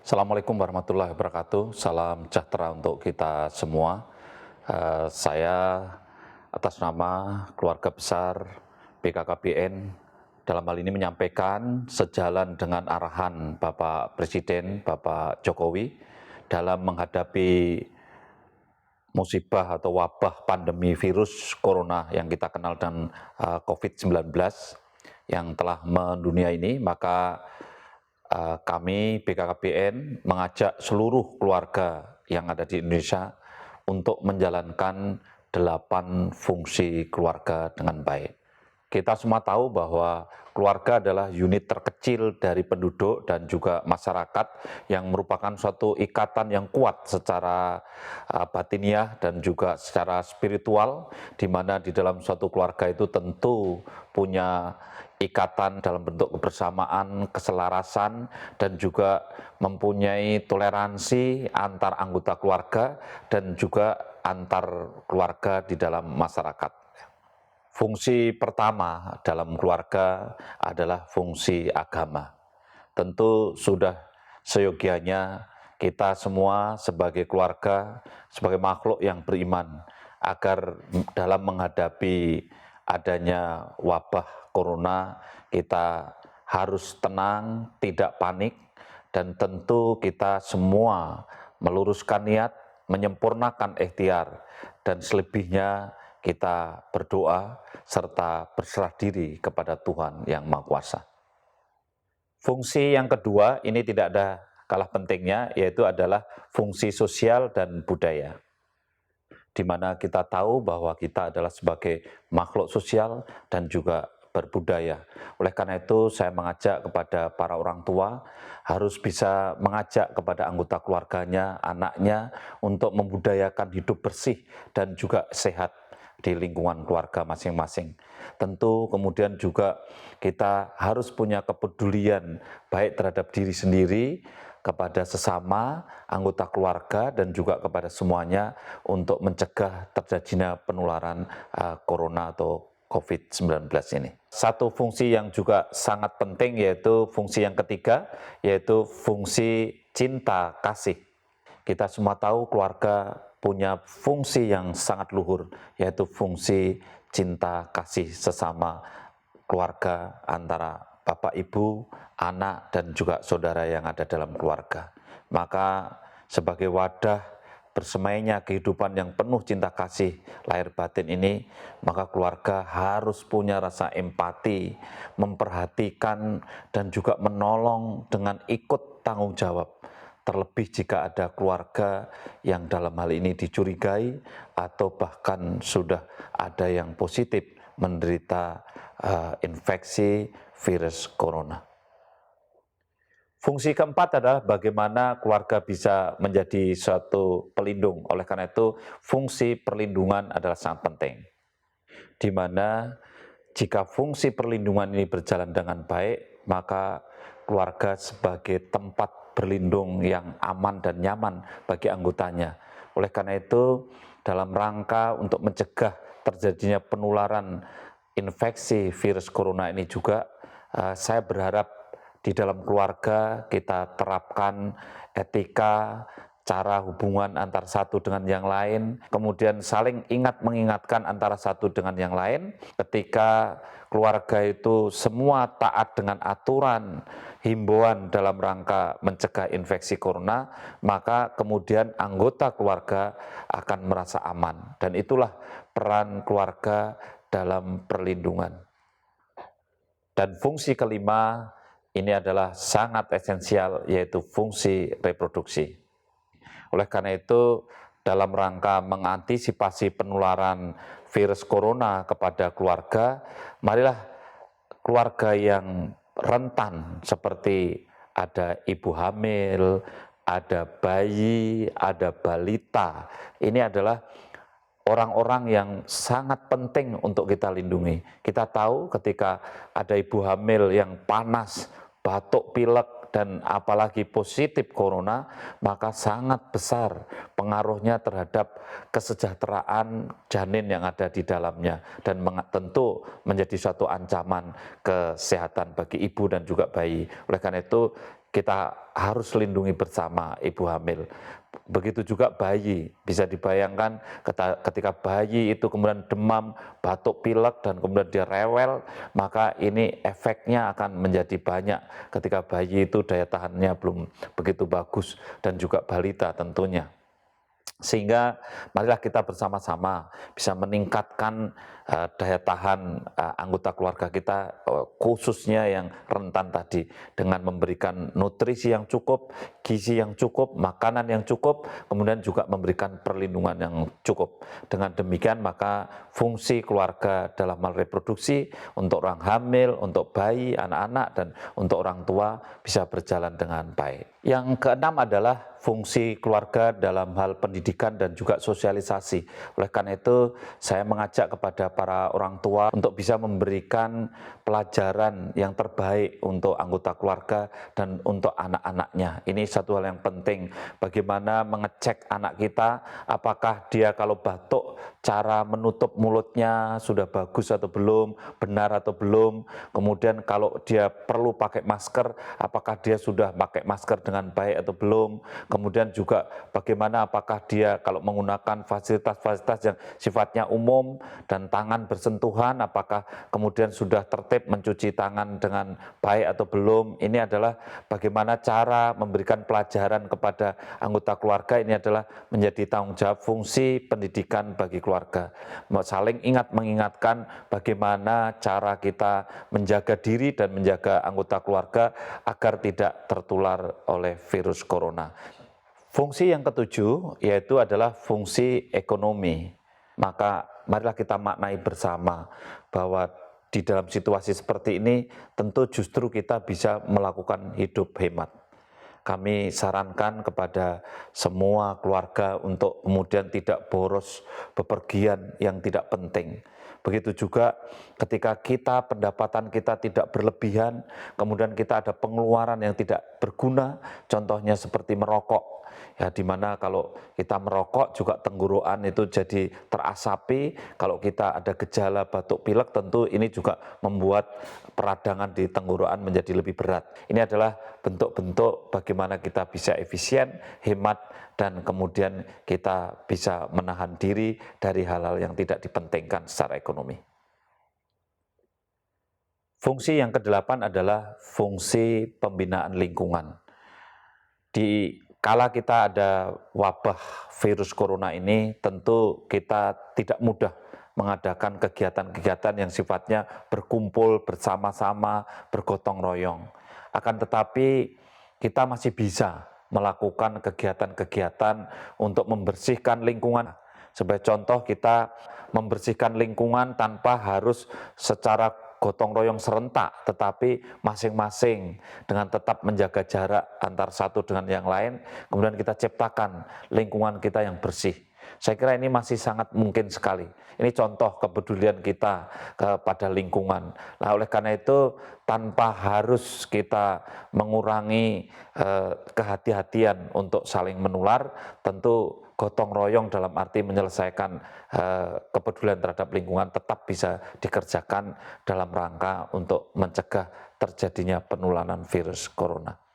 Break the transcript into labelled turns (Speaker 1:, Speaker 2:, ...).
Speaker 1: Assalamualaikum warahmatullahi wabarakatuh. Salam sejahtera untuk kita semua. Saya atas nama keluarga besar BKKBN dalam hal ini menyampaikan sejalan dengan arahan Bapak Presiden, Bapak Jokowi dalam menghadapi musibah atau wabah pandemi virus corona yang kita kenal dengan COVID-19 yang telah mendunia ini, maka kami BKKBN mengajak seluruh keluarga yang ada di Indonesia untuk menjalankan 8 fungsi keluarga dengan baik. Kita semua tahu bahwa keluarga adalah unit terkecil dari penduduk dan juga masyarakat yang merupakan suatu ikatan yang kuat secara batiniah dan juga secara spiritual, di mana di dalam suatu keluarga itu tentu punya ikatan dalam bentuk kebersamaan, keselarasan, dan juga mempunyai toleransi antar anggota keluarga dan juga antar keluarga di dalam masyarakat. Fungsi pertama dalam keluarga adalah fungsi agama. Tentu sudah seyogianya kita semua sebagai keluarga, sebagai makhluk yang beriman, agar dalam menghadapi adanya wabah corona, kita harus tenang, tidak panik, dan tentu kita semua meluruskan niat, menyempurnakan ikhtiar, dan selebihnya kita berdoa serta berserah diri kepada Tuhan Yang Maha Kuasa. Fungsi yang kedua ini tidak ada kalah pentingnya, yaitu adalah fungsi sosial dan budaya. Di mana kita tahu bahwa kita adalah sebagai makhluk sosial dan juga berbudaya. Oleh karena itu saya mengajak kepada para orang tua harus bisa mengajak kepada anggota keluarganya, anaknya untuk membudayakan hidup bersih dan juga sehat di lingkungan keluarga masing-masing. Tentu kemudian juga kita harus punya kepedulian baik terhadap diri sendiri, kepada sesama anggota keluarga, dan juga kepada semuanya untuk mencegah terjadinya penularan corona atau COVID-19 ini. Satu fungsi yang juga sangat penting yaitu fungsi yang ketiga, yaitu fungsi cinta kasih. Kita semua tahu keluarga punya fungsi yang sangat luhur, yaitu fungsi cinta kasih sesama keluarga antara bapak, ibu, anak, dan juga saudara yang ada dalam keluarga. Maka sebagai wadah bersemainya kehidupan yang penuh cinta kasih lahir batin ini, maka keluarga harus punya rasa empati, memperhatikan, dan juga menolong dengan ikut tanggung jawab. Terlebih jika ada keluarga yang dalam hal ini dicurigai atau bahkan sudah ada yang positif menderita infeksi virus corona. Fungsi keempat adalah bagaimana keluarga bisa menjadi suatu pelindung. Oleh karena itu, fungsi perlindungan adalah sangat penting. Di mana jika fungsi perlindungan ini berjalan dengan baik, maka keluarga sebagai tempat berlindung yang aman dan nyaman bagi anggotanya. Oleh karena itu, dalam rangka untuk mencegah terjadinya penularan infeksi virus corona ini juga, saya berharap di dalam keluarga kita terapkan etika, cara hubungan antar satu dengan yang lain, kemudian saling ingat mengingatkan antara satu dengan yang lain. Ketika keluarga itu semua taat dengan aturan, himbauan dalam rangka mencegah infeksi corona, maka kemudian anggota keluarga akan merasa aman. Dan itulah peran keluarga dalam perlindungan. Dan fungsi kelima ini adalah sangat esensial, yaitu fungsi reproduksi. Oleh karena itu, dalam rangka mengantisipasi penularan virus corona kepada keluarga, marilah keluarga yang rentan seperti ada ibu hamil, ada bayi, ada balita, ini adalah orang-orang yang sangat penting untuk kita lindungi. Kita tahu ketika ada ibu hamil yang panas, batuk, pilek, dan apalagi positif corona, maka sangat besar pengaruhnya terhadap kesejahteraan janin yang ada di dalamnya, dan tentu menjadi suatu ancaman kesehatan bagi ibu dan juga bayi. Oleh karena itu, kita harus lindungi bersama ibu hamil. Begitu juga bayi, bisa dibayangkan ketika bayi itu kemudian demam, batuk pilek, dan kemudian dia rewel, maka ini efeknya akan menjadi banyak ketika bayi itu daya tahannya belum begitu bagus, dan juga balita tentunya. Sehingga marilah kita bersama-sama bisa meningkatkan daya tahan anggota keluarga kita, khususnya yang rentan tadi, dengan memberikan nutrisi yang cukup, gizi yang cukup, makanan yang cukup, kemudian juga memberikan perlindungan yang cukup. Dengan demikian maka fungsi keluarga dalam hal reproduksi untuk orang hamil, untuk bayi, anak-anak, dan untuk orang tua bisa berjalan dengan baik. Yang keenam adalah fungsi keluarga dalam hal pendidikan dan juga sosialisasi. Oleh karena itu, saya mengajak kepada para orang tua untuk bisa memberikan pelajaran yang terbaik untuk anggota keluarga dan untuk anak-anaknya. Ini satu hal yang penting, bagaimana mengecek anak kita, apakah dia kalau batuk, cara menutup mulutnya sudah bagus atau belum, benar atau belum. Kemudian kalau dia perlu pakai masker, apakah dia sudah pakai masker dengan baik atau belum. Kemudian juga bagaimana apakah dia kalau menggunakan fasilitas-fasilitas yang sifatnya umum dan tangan bersentuhan, apakah kemudian sudah tertib mencuci tangan dengan baik atau belum. Ini adalah bagaimana cara memberikan pelajaran kepada anggota keluarga. Ini adalah menjadi tanggung jawab fungsi pendidikan bagi keluarga. Saling ingat mengingatkan bagaimana cara kita menjaga diri dan menjaga anggota keluarga agar tidak tertular oleh virus corona. Fungsi yang ketujuh yaitu adalah fungsi ekonomi. Maka marilah kita maknai bersama bahwa di dalam situasi seperti ini tentu justru kita bisa melakukan hidup hemat. Kami sarankan kepada semua keluarga untuk kemudian tidak boros bepergian yang tidak penting. Begitu juga ketika pendapatan kita tidak berlebihan, kemudian kita ada pengeluaran yang tidak berguna, contohnya seperti merokok. Ya, dimana kalau kita merokok juga tenggorokan itu jadi terasapi, kalau kita ada gejala batuk pilek tentu ini juga membuat peradangan di tenggorokan menjadi lebih berat. Ini adalah bentuk-bentuk bagaimana kita bisa efisien, hemat, dan kemudian kita bisa menahan diri dari hal-hal yang tidak dipentingkan secara ekonomi. Fungsi yang kedelapan adalah fungsi pembinaan lingkungan. Kala kita ada wabah virus corona ini, tentu kita tidak mudah mengadakan kegiatan-kegiatan yang sifatnya berkumpul bersama-sama, bergotong royong. Akan tetapi kita masih bisa melakukan kegiatan-kegiatan untuk membersihkan lingkungan. Sebagai contoh, kita membersihkan lingkungan tanpa harus secara gotong royong serentak, tetapi masing-masing dengan tetap menjaga jarak antar satu dengan yang lain, kemudian kita ciptakan lingkungan kita yang bersih. Saya kira ini masih sangat mungkin sekali. Ini contoh kepedulian kita kepada lingkungan. Nah, oleh karena itu, tanpa harus kita mengurangi kehati-hatian untuk saling menular, tentu gotong royong dalam arti menyelesaikan kepedulian terhadap lingkungan tetap bisa dikerjakan dalam rangka untuk mencegah terjadinya penularan virus corona.